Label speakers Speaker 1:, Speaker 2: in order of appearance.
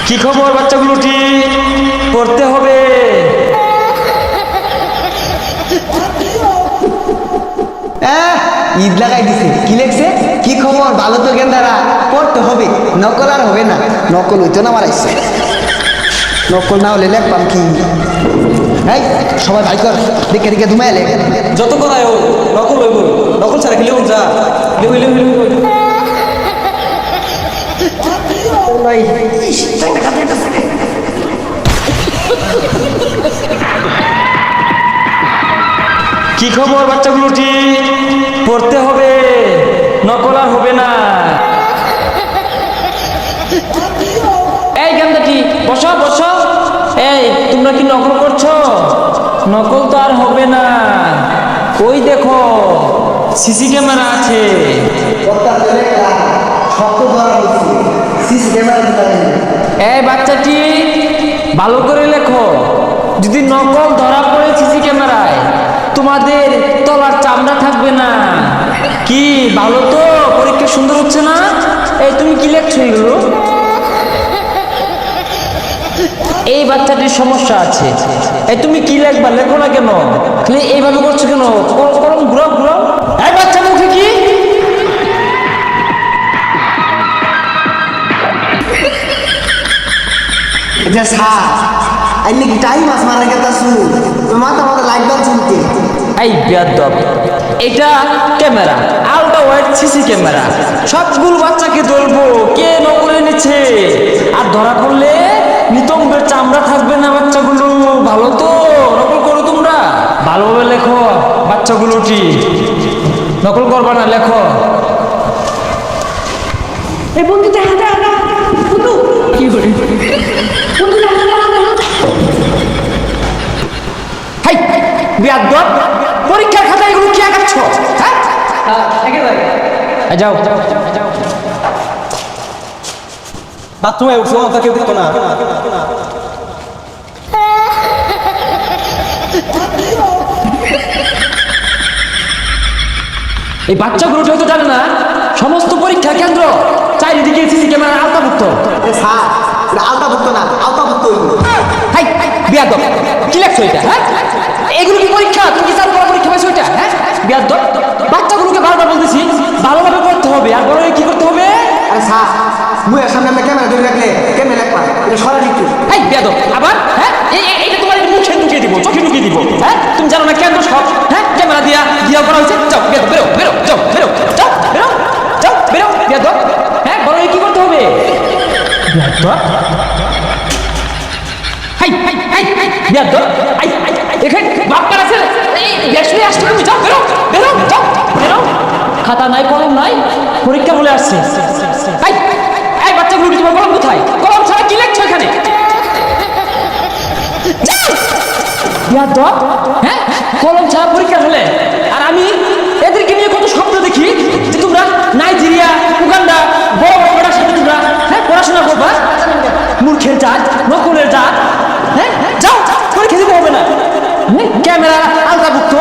Speaker 1: কি খবর বাচ্চাগুলোটি? পড়তে হবে।
Speaker 2: ঈদ লাগাই দিছে। কি লেখছে? কি খবর? ভালো তো গেন্দারা, পড়তে হবে, নকল আর হবে না। নকল হইতো না, মারাইছে। নকল না হলে লেখবাম কি? এই সবাই ভাই কর, দেখে দেখে ধুমাই লেখ।
Speaker 3: যত করায় ও নকল হইব, নকল ছাড়া খেলে যা
Speaker 1: কি খবর বাচ্চাগুলোটি? পড়তে হবে, নকল আর হবে না। এই গান্দাটি বসো বসো। এই তোমরা কি নকল করছো? নকল তো আর হবে না। ওই দেখো সিসি ক্যামেরা আছে। এই বাচ্চাটি ভালো করে লেখো। যদি নকল ধরা পড়ে সিসি ক্যামেরায়, তোমাদের তলার চামড়া থাকবে না। কি ভালো তো? পরীক্ষা সুন্দর হচ্ছে না? এই তুমি কি লেখছো এগুলো? এই বাচ্চাটির সমস্যা আছে। এই তুমি কি লেখবা? লেখো না কেন? খালি এইভাবে করছো কেন? কলম ঘুরাও ঘুরাও। এই বাচ্চা মুখে কি?
Speaker 2: এটা স্যার আইনি কি টাইম মাছ মারা গেতাছু? মাথা মাথা লাইট দাও চুলতে।
Speaker 1: এই বেয়াদব, এটা camera, ultra wide CC camera. সবগুলো বাচ্চাকে ধরবো কে নকল এনেছে। আর ধরা পড়লে নিতম্বের চামড়া থাকবে না বাচ্চাগুলো। ভালো তো? নকল করো তোমরা। ভালোভাবে লেখো বাচ্চাগুলোটি, নকল করবা না, লেখো।
Speaker 4: এই বন্ধু দেখা দেখা বন্ধু কি করে বন্ধু দেখা
Speaker 1: হাই বেয়াদব, পরীক্ষার খাতায় এগুলো কি আঁকাচ্ছ? হ্যাঁ যাও যাও যাও।
Speaker 3: বাথরুমে উঠছো, তা কেউ দেখতো না।
Speaker 1: এই বাচ্চাগুলো হয়তো জানে না সমস্ত পরীক্ষা কেন্দ্র চারিদিকে সিসি ক্যামেরা আওতাভুক্ত।
Speaker 2: স্যার এটা আলতাভুক্ত না, আলতাভুক্ত হইব।
Speaker 1: হাই বেয়াদব, কি লেখছো এটা? হ্যাঁ এগুলো কি পরীক্ষা? তুমি কি চালু করা পরীক্ষা পাইছো এটা? হ্যাঁ বেয়াদব, বাচ্চাগুলোকে বারবার বলতেছি ভালোভাবে পড়তে হবে। আর বড় কি করতে হবে?
Speaker 2: আরে স্যার মুয়ের সামনে আমরা ক্যামেরা ধরে রাখলে কেমনে লেখবা? এটা সরাই একটু।
Speaker 1: হাই বেয়াদব, আবার হ্যাঁ এটা তোমার মুখে ঢুকিয়ে দিব, চোখে ঢুকিয়ে দিব। হ্যাঁ তুমি জানো না কেন্দ্র সব হ্যাঁ ক্যামেরা দিয়া করা হয়েছে। যাও বেয়াদব, বেরো বেরো, যাও বেরো, যাও বেরো, যাও বেরো বেয়াদব। হ্যাঁ বড় কি করতে হবে? বেয়াদব, হাই হাই হাই হাই বেয়াদব, আই আই এখানে বাপকার আছে। এই দেশে আসছো তুমি, যাও বেরো বেরো, যাও বেরো। খাতা নাই, কলম নাই, পরীক্ষা বলে আসছে। হাই এই বাচ্চাগুলো তোমার কলম কোথায়? কলম ছাড়া কি লিখছো এখানে? বেয়াদব, হ্যাঁ কলম ছাড়া পরীক্ষা হলে। আর আমি এদেরকে নিয়ে কত স্বপ্ন দেখি যে তোমরা নাইজেরিয়া, উগান্ডা, বড় বড় বড় সাথে তোমরা হ্যাঁ পড়াশোনা করবা। মূর্খের জাত, নকলের জাত। হ্যাঁ যাও, পরীক্ষা দিতে হবে না। ক্যামেরা আলতাভুক্ত,